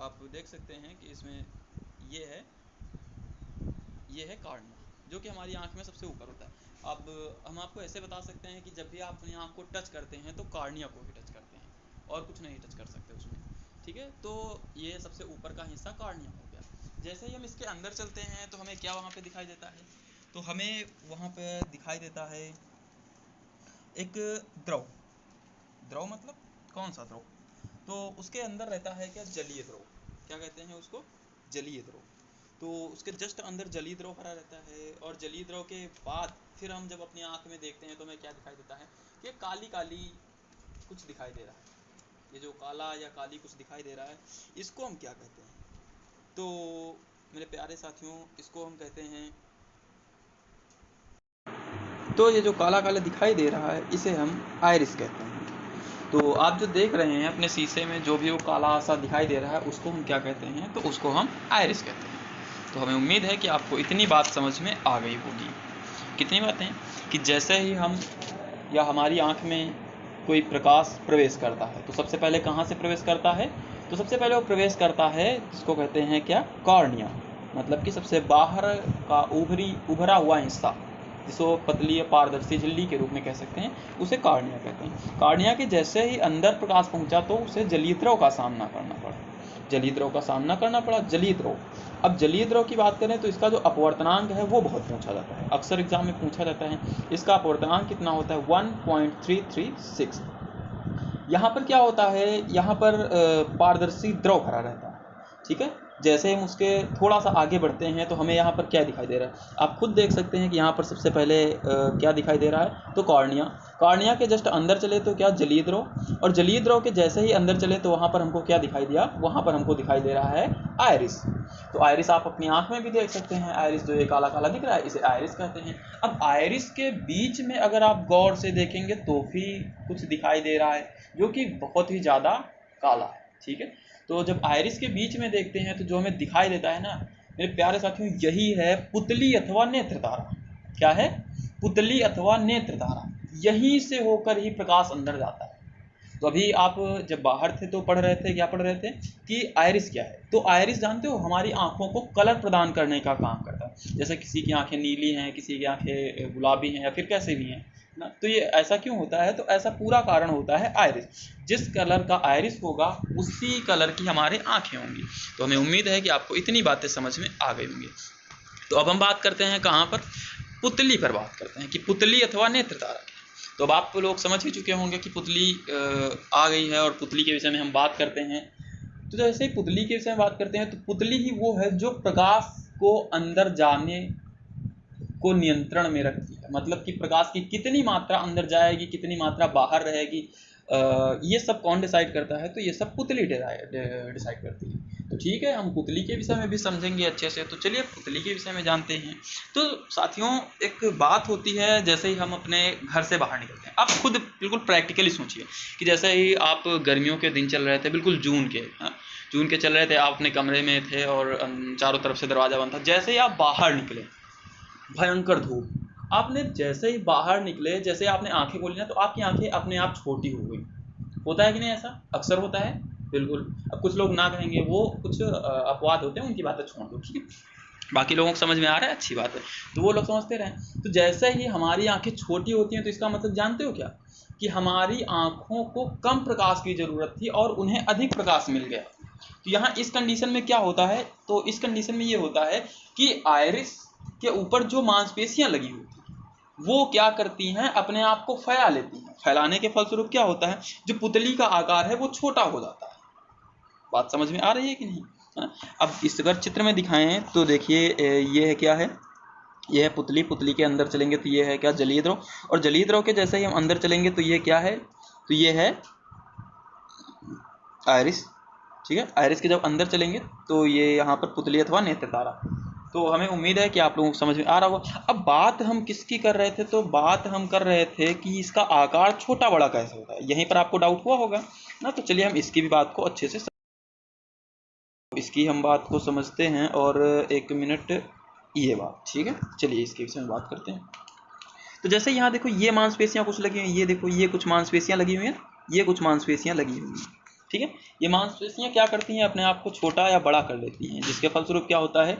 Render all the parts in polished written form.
आप देख सकते हैं कि इसमें ये है कार्निया, जो कि हमारी आंख में सबसे ऊपर होता है। अब हम आपको ऐसे बता सकते हैं कि जब भी आप अपनी आंख को टच करते हैं तो कार्निया को ही टच करते हैं और कुछ नहीं टच कर सकते उसमें। ठीक है, तो ये सबसे ऊपर का हिस्सा कार्निया हो गया। जैसे ही हम इसके अंदर चलते हैं तो हमें क्या वहाँ पे दिखाई देता है? तो हमें वहाँ पे दिखाई देता है एक द्रव। द्रव मतलब कौन सा द्रव? तो उसके अंदर रहता है क्या? जलीय द्रव। क्या कहते हैं उसको? जलीय द्रव। तो उसके जस्ट अंदर जलीय द्रव भरा रहता है, और जलीय द्रव के बाद फिर हम जब अपनी आंख में देखते हैं तो हमें क्या दिखाई देता है कि काली काली कुछ दिखाई दे रहा है। ये जो काला या काली कुछ दिखाई दे रहा है, इसको हम क्या कहते हैं? तो मेरे प्यारे साथियों, इसको हम कहते हैं, तो ये जो काला काला दिखाई दे रहा है इसे हम आयरिस कहते हैं। तो आप जो देख रहे हैं अपने शीशे में, जो भी वो काला सा दिखाई दे रहा है उसको हम क्या कहते हैं? तो उसको हम आयरिस कहते हैं। तो हमें उम्मीद है कि आपको इतनी बात समझ में आ गई होगी। कितनी बातें? कि जैसे ही हम या हमारी आंख में कोई प्रकाश प्रवेश करता है तो सबसे पहले कहाँ से प्रवेश करता है? तो सबसे पहले वो प्रवेश करता है, जिसको कहते हैं क्या? कॉर्निया। मतलब कि सबसे बाहर का उभरा हुआ हिस्सा, जिसको पतली पारदर्शी झिल्ली के रूप में कह सकते हैं, उसे कॉर्निया कहते हैं। कॉर्निया के जैसे ही अंदर प्रकाश पहुंचा तो उसे जलीय द्रव का सामना करना पड़ा। जलीय द्रव का सामना करना पड़ा, जलीय द्रव। अब जलीय द्रव की बात करें तो इसका जो अपवर्तनांक है वो बहुत पूछा जाता है, अक्सर एग्जाम में पूछा जाता है। इसका अपवर्तनांक कितना होता है? 1.336। यहाँ पर क्या होता है? यहाँ पर पारदर्शी द्रव भरा रहता है। ठीक है, जैसे हम उसके थोड़ा सा आगे बढ़ते हैं तो हमें यहाँ पर क्या दिखाई दे रहा है? आप खुद देख सकते हैं कि यहाँ पर सबसे पहले क्या दिखाई दे रहा है? तो कॉर्निया। कॉर्निया के जस्ट अंदर चले तो क्या? जलीय द्रव। और जलीय द्रव के जैसे ही अंदर चले तो वहाँ पर हमको क्या दिखाई दिया? वहाँ पर हमको दिखाई दे रहा है आयरिस। तो आयरिस आप अपनी आंख में भी देख सकते हैं। आयरिस जो ये काला काला दिख रहा है, इसे आयरिस कहते हैं। अब आयरिस के बीच में अगर आप गौर से देखेंगे तो भी कुछ दिखाई दे रहा है, जो कि बहुत ही ज़्यादा काला है। ठीक है, तो जब आयरिस के बीच में देखते हैं तो जो हमें दिखाई देता है ना मेरे प्यारे साथियों, यही है पुतली अथवा नेत्र तारा। क्या है? पुतली अथवा नेत्र तारा। यहीं से होकर ही प्रकाश अंदर जाता है। तो अभी आप जब बाहर थे तो पढ़ रहे थे, क्या पढ़ रहे थे? कि आयरिस क्या है। तो आयरिस जानते हो, हमारी आंखों को कलर प्रदान करने का काम करता है। जैसे किसी की आंखें नीली हैं, किसी की आंखें गुलाबी हैं, या फिर कैसे भी हैं ना। तो ये ऐसा क्यों होता है? तो ऐसा पूरा कारण होता है आयरिस। जिस कलर का आयरिस होगा उसी कलर की हमारे आंखें होंगी। तो हमें उम्मीद है कि आपको इतनी बातें समझ में आ गई होंगी। तो अब हम बात करते हैं कहाँ पर? पुतली पर बात करते हैं कि पुतली अथवा नेत्र तारा। तो अब आप लोग समझ ही चुके होंगे कि पुतली आ गई है और पुतली के विषय में हम बात करते हैं। तो जैसे ही पुतली के विषय में बात करते हैं तो पुतली ही वो है जो प्रकाश को अंदर जाने को नियंत्रण में रखती है। मतलब कि प्रकाश की कितनी मात्रा अंदर जाएगी, कितनी मात्रा बाहर रहेगी, ये सब कौन डिसाइड करता है? तो ये सब पुतली डिसाइड करती है। तो ठीक है, हम पुतली के विषय में भी समझेंगे अच्छे से। तो चलिए पुतली के विषय में जानते हैं। तो साथियों, एक बात होती है, जैसे ही हम अपने घर से बाहर निकलते हैं, आप खुद बिल्कुल प्रैक्टिकली सोचिए कि जैसे ही आप गर्मियों के दिन चल रहे थे, बिल्कुल जून के चल रहे थे, आप अपने कमरे में थे और चारों तरफ से दरवाज़ा बंद था। जैसे ही आप बाहर निकले, भयंकर धूप, आपने जैसे ही बाहर निकले, जैसे आपने आंखें खोली ना, तो आपकी आंखें अपने आप छोटी हो गई। होता है कि नहीं? ऐसा अक्सर होता है। बिल्कुल। अब कुछ लोग ना कहेंगे, वो कुछ अपवाद होते हैं, उनकी बातें छोड़ दो। ठीक है, बाकी लोगों को समझ में आ रहा है, अच्छी बात है, तो वो लोग समझते रहें। तो जैसे ही हमारी आंखें छोटी होती हैं तो इसका मतलब जानते हो क्या? कि हमारी आंखों को कम प्रकाश की ज़रूरत थी और उन्हें अधिक प्रकाश मिल गया। तो यहाँ इस कंडीशन में क्या होता है? तो इस कंडीशन में ये होता है कि आयरिस के ऊपर जो मांसपेशियां लगी होती हैं वो क्या करती हैं? अपने आप को फैला लेती हैं। फैलाने के फलस्वरूप क्या होता है? जो पुतली का आकार है वो छोटा हो जाता है। बात समझ में आ रही है कि नहीं? अब इस अगर चित्र में दिखाएं तो देखिए, ये है क्या है? ये है पुतली। पुतली के अंदर चलेंगे तो ये है क्या? जलीय द्रव। और जलीय द्रव के जैसे ही हम अंदर चलेंगे तो ये क्या है? तो ये है आयरिस। ठीक है, आयरिस के जब अंदर चलेंगे तो ये यहाँ पर पुतली अथवा नेत्र तारा। तो हमें उम्मीद है कि आप लोगों को समझ में आ रहा होगा। अब बात हम किसकी कर रहे थे? तो बात हम कर रहे थे कि इसका आकार छोटा बड़ा कैसे होता है। यहीं पर आपको डाउट हुआ होगा ना। तो चलिए हम इसकी भी बात को अच्छे से इसकी हम बात को समझते हैं। और एक मिनट, ये बात ठीक है, चलिए इसके विषय में बात करते हैं। तो जैसे यहाँ देखो, ये मांसपेशियां कुछ लगी हुई हैं, ये देखो, ये कुछ मांसपेशियां लगी हुई हैं, ये कुछ मांसपेशियां लगी हुई हैं। ठीक है। ये मांसपेशियां क्या करती हैं, अपने आप को छोटा या बड़ा कर लेती हैं, जिसके फलस्वरूप क्या होता है,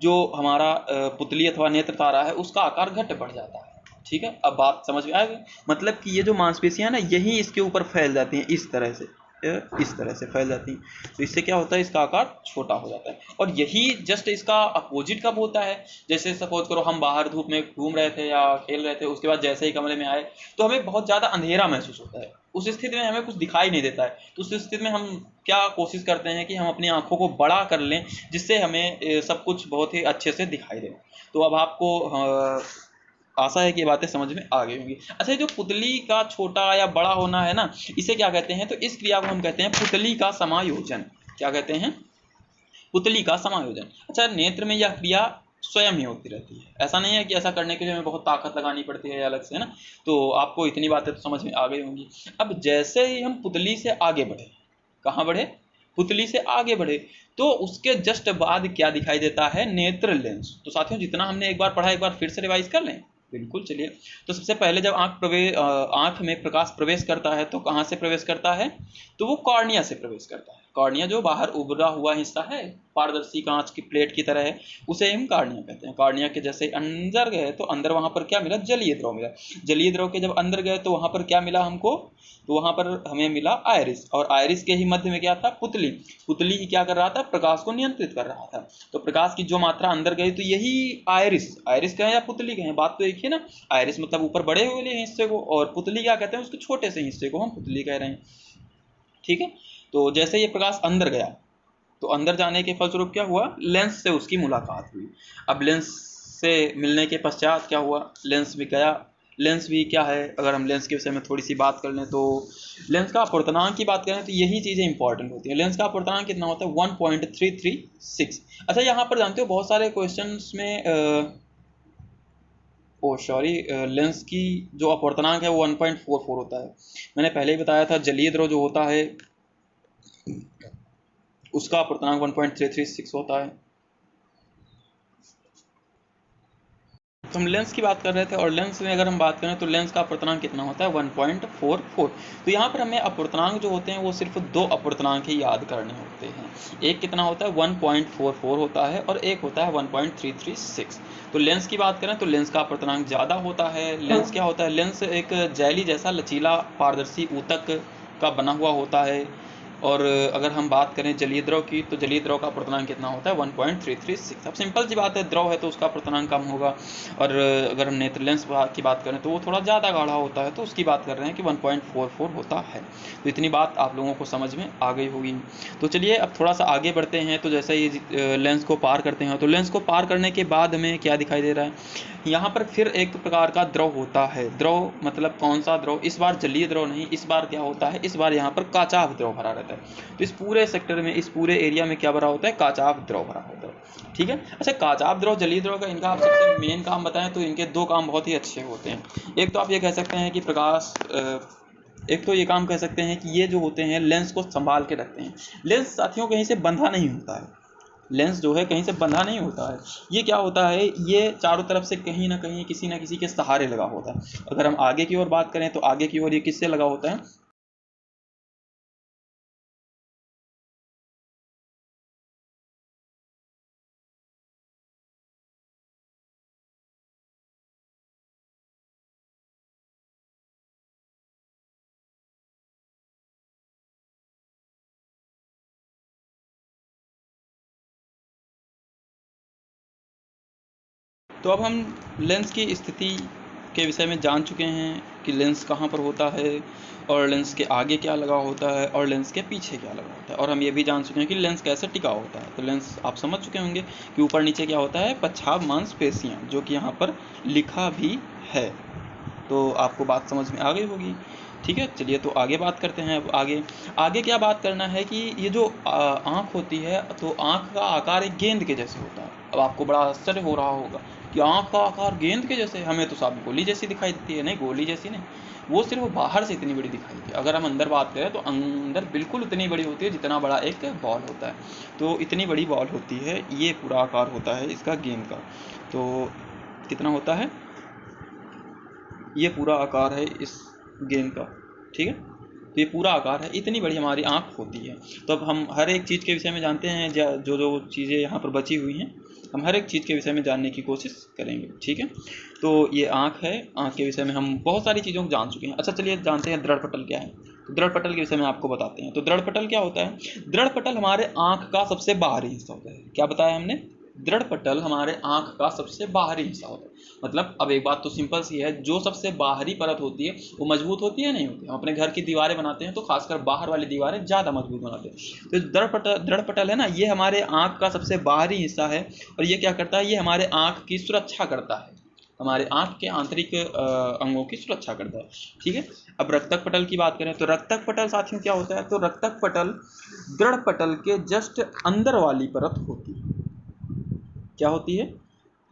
जो हमारा पुतली अथवा नेत्र तारा है उसका आकार घट बढ़ जाता है। ठीक है, अब बात समझ में आ गई। मतलब कि ये जो मांसपेशियां ना यही इसके ऊपर फैल जाती हैं, इस तरह से फैल जाती हैं। तो इससे क्या होता है, इसका आकार छोटा हो जाता है। और यही जस्ट इसका अपोजिट कब होता है, जैसे सपोज करो हम बाहर धूप में घूम रहे थे या खेल रहे थे, उसके बाद जैसे ही कमरे में आए तो हमें बहुत ज़्यादा अंधेरा महसूस होता है। उस स्थिति में हमें कुछ दिखाई नहीं देता है, तो उस स्थिति में हम क्या कोशिश करते हैं कि हम अपनी आंखों को बड़ा कर लें, जिससे हमें सब कुछ बहुत ही अच्छे से दिखाई दे। तो अब आपको आशा है कि ये बातें समझ में आ गई होंगी। अच्छा, जो पुतली का छोटा या बड़ा होना है ना, इसे क्या कहते हैं, तो इस क्रिया को हम कहते हैं पुतली का समायोजन। क्या कहते हैं, पुतली का समायोजन। अच्छा, नेत्र में यह क्रिया स्वयं ही होती रहती है, ऐसा नहीं है कि ऐसा करने के लिए हमें बहुत ताकत लगानी पड़ती है अलग से, है ना। तो आपको इतनी बातें तो समझ में आ गई होंगी। अब जैसे ही हम पुतली से आगे बढ़े, कहाँ बढ़े, पुतली से आगे बढ़े, तो उसके जस्ट बाद क्या दिखाई देता है, नेत्र लेंस। तो साथियों, जितना हमने एक बार पढ़ा एक बार फिर से रिवाइज कर लें। बिल्कुल, चलिए। तो सबसे पहले जब आंख में प्रकाश प्रवेश करता है तो कहाँ से प्रवेश करता है, तो वो कॉर्निया से प्रवेश करता है। कॉर्निया जो बाहर उभरा हुआ हिस्सा है, पारदर्शी कांच की प्लेट की तरह है, उसे हम कॉर्निया कहते हैं। कॉर्निया के जैसे अंदर गए तो अंदर वहां पर क्या मिला, जलीय द्रव मिला। जलीय द्रव के जब अंदर गए तो वहां पर क्या मिला हमको, तो वहां पर हमें मिला आयरिस, और आयरिस के ही मध्य में क्या था, पुतली। पुतली ही क्या कर रहा था, प्रकाश को नियंत्रित कर रहा था। तो प्रकाश की जो मात्रा अंदर गई तो यही आयरिस, आयरिस कहें या पुतली कहें, बात तो एक ही ना। आयरिस मतलब ऊपर बड़े हुए हिस्से को, और पुतली क्या कहते हैं, उसके छोटे से हिस्से को हम पुतली कह रहे हैं। ठीक है। तो जैसे ये प्रकाश अंदर गया, तो अंदर जाने के फलस्वरूप क्या हुआ, लेंस से उसकी मुलाकात हुई। अब लेंस से मिलने के पश्चात क्या हुआ, लेंस भी गया। लेंस भी क्या है, अगर हम लेंस के विषय में थोड़ी सी बात कर लें तो लेंस का अपवर्तनांक की बात करें तो यही चीज़ें इंपॉर्टेंट होती हैं। लेंस का अपवर्तनांक कितना होता है, 1.336। अच्छा, यहाँ पर जानते हो बहुत सारे क्वेश्चंस में लेंस की जो अपवर्तनांक है वो 1.44 होता है। मैंने पहले ही बताया था, जलीय द्रव जो होता है उसका अपवर्तनांक 1.336 होता है। तो हम लेंस की बात कर रहे थे, और लेंस में अगर हम बात करें तो लेंस का अपवर्तनांक कितना होता है, 1.44। तो यहाँ पर हमें अपवर्तनांक जो होते हैं वो सिर्फ दो अपवर्तनांक ही याद करने होते हैं। एक कितना होता है, 1.44 होता है, और एक होता है 1.336। तो लेंस की बात करें तो लेंस का अपवर्तनांक ज़्यादा होता है। लेंस क्या होता है, लेंस एक जेली जैसा लचीला पारदर्शी ऊतक का बना हुआ होता है। और अगर हम बात करें जलीय द्रव की, तो जलीय द्रव का अपवर्तनांक कितना होता है, 1.336। अब सिंपल सी बात है, द्रव है तो उसका अपवर्तनांक कम होगा। और अगर हम नेत्र लेंस की बात करें तो वो थोड़ा ज़्यादा गाढ़ा होता है, तो उसकी बात कर रहे हैं कि 1.44 होता है। तो इतनी बात आप लोगों को समझ में आ गई होगी। तो चलिए अब थोड़ा सा आगे बढ़ते हैं। तो जैसे ये लेंस को पार करते हैं, तो लेंस को पार करने के बाद हमें क्या दिखाई दे रहा है, यहाँ पर फिर एक प्रकार का द्रव होता है। द्रव मतलब कौन सा द्रव, इस बार जलीय द्रव नहीं, इस बार क्या होता है, इस बार यहाँ पर काचाभ द्रव भरा रहता है। तो इस पूरे सेक्टर में, इस पूरे एरिया में क्या भरा होता है, काचाभ द्रव भरा होता है। ठीक है। अच्छा, काचाभ द्रव जलीय द्रव का इनका आप सबसे मेन काम बताएं तो इनके दो काम बहुत ही अच्छे होते हैं। एक तो आप ये कह सकते हैं कि एक तो ये काम कह सकते हैं कि ये जो होते हैं लेंस को संभाल के रखते हैं। लेंस साथियों कहीं से बंधा नहीं होता है, लेंस जो है कहीं से बंधा नहीं होता है। ये क्या होता है, ये चारों तरफ से कहीं ना कहीं किसी ना किसी के सहारे लगा होता है। अगर हम आगे की ओर बात करें तो आगे की ओर ये किससे लगा होता है, तो अब हम लेंस की स्थिति के विषय में जान चुके हैं कि लेंस कहाँ पर होता है, और लेंस के आगे क्या लगा होता है, और लेंस के पीछे क्या लगा होता है। और हम ये भी जान चुके हैं कि लेंस कैसे टिका होता है। तो लेंस आप समझ चुके होंगे कि ऊपर नीचे क्या होता है, पच्छाव मांसपेशियाँ, जो कि यहाँ पर लिखा भी है। तो आपको बात समझ में आ गई होगी। ठीक है, चलिए तो आगे बात करते हैं। अब आगे आगे क्या बात करना है कि ये जो आँख होती है, तो आँख का आकार एक गेंद के जैसे होता है। अब आपको बड़ा आश्चर्य हो रहा होगा कि आँख का आकार गेंद के जैसे, हमें तो साफ गोली जैसी दिखाई देती है। नहीं, गोली जैसी नहीं, वो सिर्फ बाहर से इतनी बड़ी दिखाई देती है। अगर हम अंदर बात करें तो अंदर बिल्कुल उतनी बड़ी होती है जितना बड़ा एक बॉल होता है। तो इतनी बड़ी बॉल होती है, ये पूरा आकार होता है इसका गेंद का। तो कितना होता है, ये पूरा आकार है इस गेंद का। ठीक है। तो ये पूरा आकार है, इतनी बड़ी हमारी आँख होती है। तो अब हम हर एक चीज़ के विषय में जानते हैं, जो जो चीज़ें यहाँ पर बची हुई हैं हम हर एक चीज़ के विषय में जानने की कोशिश करेंगे, ठीक है। तो ये आँख है, आँख के विषय में हम बहुत सारी चीज़ों को जान चुके हैं। अच्छा चलिए जानते हैं दृढ़ पटल क्या है। तो दृढ़ पटल के विषय में आपको बताते हैं। तो दृढ़ पटल क्या होता है? दृढ़ पटल हमारे आँख का सबसे बाहरी हिस्सा होता है। क्या बताया हमने? दृढ़ पटल हमारे आँख का सबसे बाहरी हिस्सा होता है। मतलब अब एक बात तो सिंपल सी है, जो सबसे बाहरी परत होती है वो मजबूत होती है नहीं होती? हम अपने घर की दीवारें बनाते हैं तो खासकर बाहर वाली दीवारें ज़्यादा मजबूत बनाते हैं। तो दृढ़ पटल है ना, ये हमारे आँख का सबसे बाहरी हिस्सा है। और ये क्या करता है? ये हमारे आँख की सुरक्षा करता है, हमारे आँख के आंतरिक अंगों की सुरक्षा करता है, ठीक है। अब रक्तक पटल की बात करें तो रक्तक पटल साथियों क्या होता है? तो रक्तक पटल दृढ़ पटल के जस्ट अंदर वाली परत होती है। क्या होती है?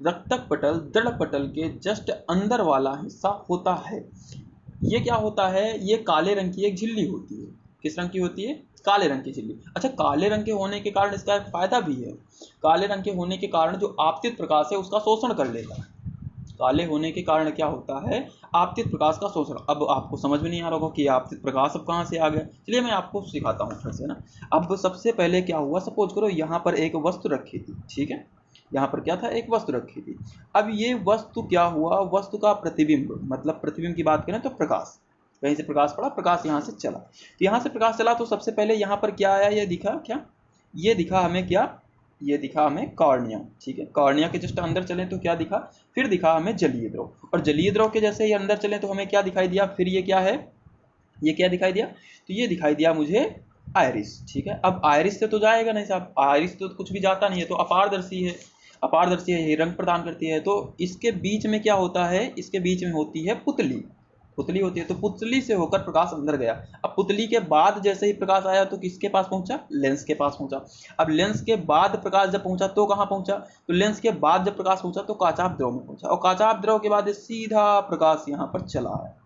रक्तक पटल दृढ़ पटल के जस्ट अंदर वाला हिस्सा होता है। ये क्या होता है? ये काले रंग की एक झिल्ली होती है। किस रंग की होती है? काले रंग की झिल्ली। अच्छा, काले रंग के होने के कारण इसका एक फायदा भी है। काले रंग के होने के कारण जो आपतित प्रकाश है उसका शोषण कर लेगा। काले होने के कारण क्या होता है? आपतित प्रकाश का शोषण। अब आपको समझ में नहीं आ रहा होगा कि आपतित प्रकाश अब कहाँ से आ गया। चलिए मैं आपको सिखाता हूँ फिर से ना। अब सबसे पहले क्या हुआ, सपोज करो यहाँ पर एक वस्तु रखी थी, ठीक है। यहाँ पर क्या था? एक वस्तु रखी थी। अब ये वस्तु क्या हुआ? वस्तु का प्रतिबिंब, मतलब प्रतिबिंब की बात करें तो प्रकाश, कहीं से प्रकाश पड़ा, प्रकाश यहाँ से चला। तो यहाँ से प्रकाश चला तो सबसे पहले यहाँ पर क्या आया? ये दिखा क्या? ये दिखा हमें क्या? ये दिखा हमें कॉर्निया, ठीक है। कॉर्निया के जस्ट अंदर चलें तो क्या दिखा? फिर दिखा हमें जलीय द्रव। और जलीय द्रव के जैसे ही अंदर चलें तो हमें क्या दिखाई दिया? फिर ये क्या है? ये क्या दिखाई दिया? तो ये दिखाई दिया मुझे आयरिस, ठीक है। अब आयरिस से तो जाएगा नहीं साहब, आयरिस तो कुछ भी जाता नहीं है, तो अपारदर्शी है। अपारदर्शी है, ये रंग प्रदान करती है। तो इसके बीच में क्या होता है? इसके बीच में होती है पुतली, पुतली होती है। तो पुतली से होकर प्रकाश अंदर गया। अब पुतली के बाद जैसे ही प्रकाश आया तो किसके पास पहुंचा? लेंस के पास पहुंचा। अब लेंस के बाद प्रकाश जब पहुंचा तो कहां पहुंचा? तो लेंस के बाद जब प्रकाश पहुंचा तो काचाप द्रव में पहुंचा। और काचाप द्रव के बाद सीधा प्रकाश यहां पर चला है।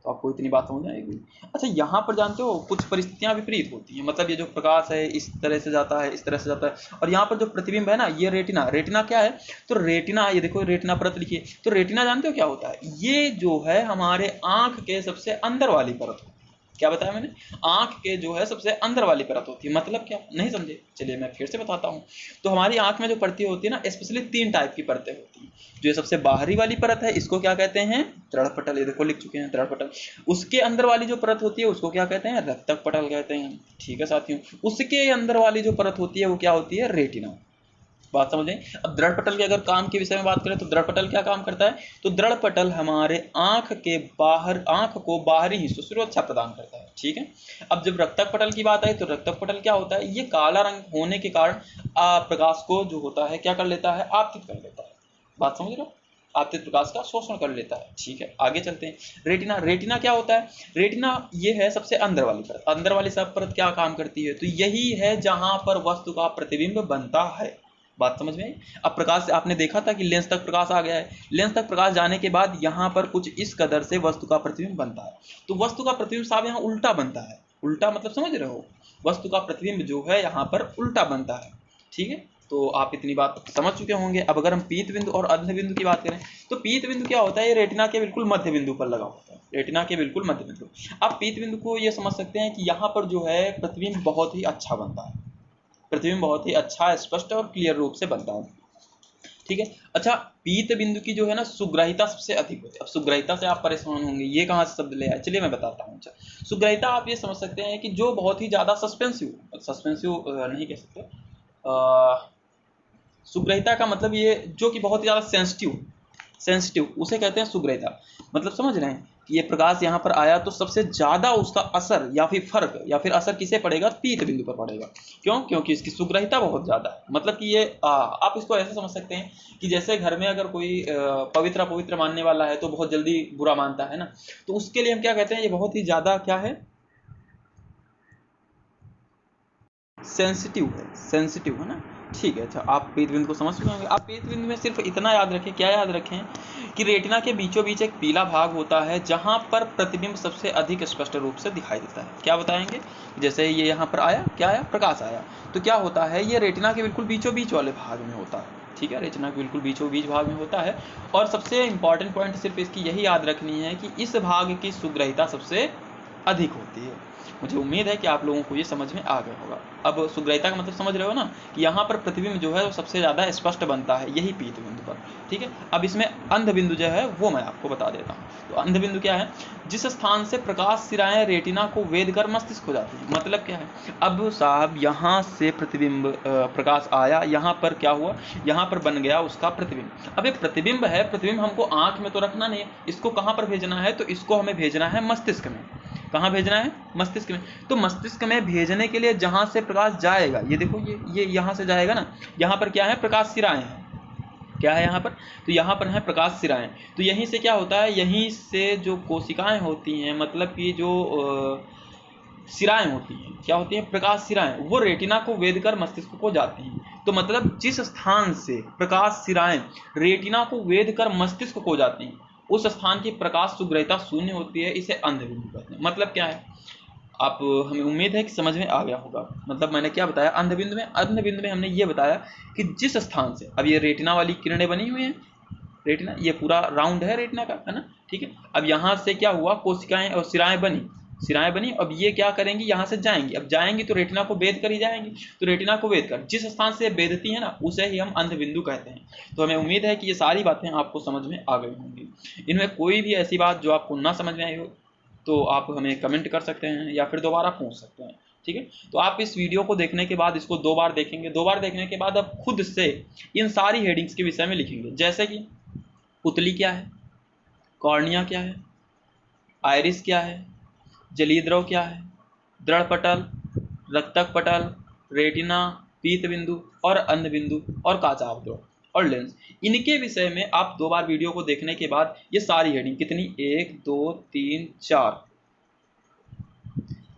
तो आपको इतनी बात समझ आएगी। अच्छा, यहाँ पर जानते हो कुछ परिस्थितियां विपरीत होती हैं। मतलब ये जो प्रकाश है इस तरह से जाता है, इस तरह से जाता है। और यहाँ पर जो प्रतिबिंब है ना, ये रेटिना, रेटिना क्या है? तो रेटिना, ये देखो रेटिना परत लिखी है। तो रेटिना जानते हो क्या होता है? ये जो है हमारे आंख के सबसे अंदर वाली परत होती है। क्या बताया मैंने? आंख के जो है सबसे अंदर वाली परत होती है। मतलब क्या? नहीं समझे? चलिए मैं फिर से बताता हूँ। तो हमारी आंख में जो परतें होती है ना, स्पेशली 3 टाइप की परतें होती हैं। जो सबसे बाहरी वाली परत है इसको क्या कहते हैं? दृढ़ पटल। ये देखो लिख चुके हैं, दृढ़ पटल। उसके अंदर वाली जो परत होती है उसको क्या कहते हैं? रक्तक पटल कहते हैं, ठीक है साथियों। उसके अंदर वाली जो परत होती है वो क्या होती है? रेटिना। बात समझें। अब दृढ़ पटल के अगर काम के विषय में बात करें तो दृढ़ पटल क्या काम करता है? तो दृढ़ पटल हमारे आंख के बाहर, आंख को बाहरी हिस्सों से सुरक्षा प्रदान करता है, ठीक है। अब जब रक्तक पटल की बात आई तो रक्तक पटल क्या होता है? ये काला रंग होने के कारण प्रकाश को जो होता है क्या कर लेता है? आपतित कर लेता है। बात समझ रहे हो? आपतित प्रकाश का शोषण कर लेता है, ठीक है। आगे चलते हैं। रेटिना, रेटिना क्या होता है? रेटिना ये है सबसे अंदर वाली परत। अंदर वाली सब परत क्या काम करती है? तो यही है जहां पर वस्तु का प्रतिबिंब बनता है। बात समझ में आई? अब प्रकाश आपने देखा था कि लेंस तक प्रकाश आ गया है। लेंस तक प्रकाश जाने के बाद यहाँ पर कुछ इस कदर से वस्तु का प्रतिबिंब बनता है। तो वस्तु का प्रतिबिंब साहब यहाँ उल्टा बनता है। उल्टा मतलब समझ रहे हो? वस्तु का प्रतिबिंब जो है यहाँ पर उल्टा बनता है, ठीक है। तो आप इतनी बात समझ चुके होंगे। अब अगर हम पीत बिंदु और अंध बिंदु की बात करें तो पीत बिंदु क्या होता है? ये रेटिना के बिल्कुल मध्य बिंदु पर लगा होता है। रेटिना के बिल्कुल मध्य बिंदु। आप पीत बिंदु को ये समझ सकते हैं कि यहाँ पर जो है प्रतिबिंब बहुत ही अच्छा बनता है। प्रतिबिंब बहुत ही अच्छा, स्पष्ट और क्लियर रूप से बनता है, ठीक है। अच्छा, पीत बिंदु की जो है ना सुग्राहिता सबसे अधिक होती है। अब सुग्राहिता से आप परेशान होंगे, ये कहाँ से शब्द ले आए? चलिए मैं बताता हूँ। अच्छा, सुग्राहिता आप ये समझ सकते हैं कि जो बहुत ही ज्यादा सस्पेंसिव, सस्पेंसिव नहीं कह सकते, सुग्राहिता का मतलब ये जो कि बहुत ही ज्यादा सेंसिटिव, सेंसिटिव उसे कहते हैं सुग्राहिता। मतलब समझ रहे हैं कि ये प्रकाश यहाँ पर आया तो सबसे ज्यादा उसका असर या फिर फर्क या फिर असर किसे पड़ेगा? पीत बिंदु पर पड़ेगा। क्यों? क्योंकि इसकी सुग्राहिता बहुत ज्यादा है। मतलब कि ये आप इसको ऐसे समझ सकते हैं कि जैसे घर में अगर कोई पवित्र अपवित्र मानने वाला है तो बहुत जल्दी बुरा मानता है ना, तो उसके लिए हम क्या कहते हैं? ये बहुत ही ज्यादा क्या है? सेंसिटिव है, सेंसिटिव है ना, ठीक है। अच्छा, आप पीत बिंदु को समझ चुके होंगे। आप पीत बिंदु में सिर्फ इतना याद रखें, क्या याद रखें? कि रेटिना के बीचों बीच एक पीला भाग होता है जहां पर प्रतिबिंब सबसे अधिक स्पष्ट रूप से दिखाई देता है। क्या बताएंगे? जैसे ये यहाँ पर आया, क्या आया? प्रकाश आया। तो क्या होता है? ये रेटिना के बिल्कुल बीचों बीच वाले भाग में होता है, ठीक है। रेटिना के बिल्कुल बीचों बीच भाग में होता है। और सबसे इंपॉर्टेंट पॉइंट सिर्फ इसकी यही याद रखनी है कि इस भाग की सुग्राहिता सबसे अधिक होती है। मुझे उम्मीद है कि आप लोगों को ये समझ में आ गया होगा। अब सुग्राहिता का मतलब समझ रहे हो ना, कि यहाँ पर प्रतिबिंब जो है वो सबसे ज़्यादा स्पष्ट बनता है यही पीत बिंदु पर, ठीक है। अब इसमें अंध बिंदु जो है वो मैं आपको बता देता हूँ। तो अंध बिंदु क्या है? जिस स्थान से प्रकाश सिराएं रेटिना को वेध कर मस्तिष्क हो जाती है। मतलब क्या है? अब साहब यहाँ से प्रतिबिंब प्रकाश आया, यहाँ पर क्या हुआ, यहाँ पर बन गया उसका प्रतिबिंब। अब एक प्रतिबिंब है, प्रतिबिंब हमको आंख में तो रखना नहीं है, इसको कहाँ पर भेजना है? तो इसको हमें भेजना है मस्तिष्क में। कहाँ भेजना है? मस्तिष्क में। तो मस्तिष्क में भेजने के लिए जहाँ से प्रकाश जाएगा, ये देखो ये यहाँ से जाएगा ना, यहाँ पर क्या है? प्रकाश सिराएं हैं। क्या है यहाँ पर? तो यहाँ पर है प्रकाश सिराएं। तो यहीं से क्या होता है? यहीं से जो कोशिकाएं होती हैं, मतलब कि जो सिराएं होती हैं, क्या होती हैं? प्रकाश सिराएं, वो रेटिना को वेध कर मस्तिष्क को जाती हैं। तो मतलब जिस स्थान से प्रकाश सिराएं रेटिना को वेध कर मस्तिष्क को जाती हैं, उस स्थान की प्रकाश सुग्राहिता शून्य होती है, इसे अंध बिंदु कहते हैं। मतलब क्या है? आप, हमें उम्मीद है कि समझ में आ गया होगा। मतलब मैंने क्या बताया अंध बिंदु में? अंध बिंदु में हमने ये बताया कि जिस स्थान से, अब ये रेटिना वाली किरणें बनी हुई हैं, रेटिना ये पूरा राउंड है रेटिना का, है ना, ठीक है। अब यहाँ से क्या हुआ? कोशिकाएं और सिराएं बनी। अब ये क्या करेंगी? यहाँ से जाएंगी। अब जाएंगी तो रेटिना को वेध कर ही जाएंगी। तो रेटिना को वेध कर जिस स्थान से वेधती है ना, उसे ही हम अंध बिंदु कहते हैं। तो हमें उम्मीद है कि ये सारी बातें आपको समझ में आ गई होंगी। इनमें कोई भी ऐसी बात जो आपको ना समझ में आई हो तो आप हमें कमेंट कर सकते हैं या फिर दोबारा पूछ सकते हैं, ठीक है। तो आप इस वीडियो को देखने के बाद इसको 2 बार देखेंगे। 2 बार देखने के बाद आप खुद से इन सारी हेडिंग्स के विषय में लिखेंगे, जैसे कि पुतली क्या है, कॉर्निया क्या है, आइरिस क्या है, जलीय द्रव क्या है, दृढ़ पटल, रक्तक पटल, रेटिना, पीत बिंदु और अंध बिंदु और काचाभ द्रव और लेंस। इनके विषय में आप 2 बार वीडियो को देखने के बाद ये सारी हेडिंग कितनी, 1 2 3 4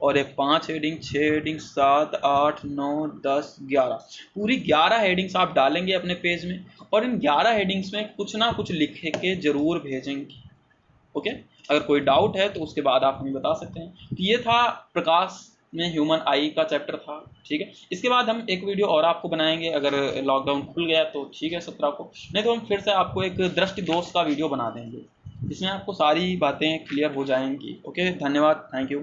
और एक 5 हेडिंग, 6 हेडिंग, 7 8 9 10 11, पूरी 11 हेडिंग्स आप डालेंगे अपने पेज में और इन 11 हेडिंग्स में कुछ ना कुछ लिख के जरूर भेजेंगे। ओके, अगर कोई डाउट है तो उसके बाद आप हमें बता सकते हैं। तो ये था प्रकाश में ह्यूमन आई का चैप्टर था, ठीक है। इसके बाद हम एक वीडियो और आपको बनाएंगे, अगर लॉकडाउन खुल गया तो ठीक है 17 को, नहीं तो हम फिर से आपको एक दृष्टि दोष का वीडियो बना देंगे, इसमें आपको सारी बातें क्लियर हो जाएंगी। ओके, धन्यवाद, थैंक यू।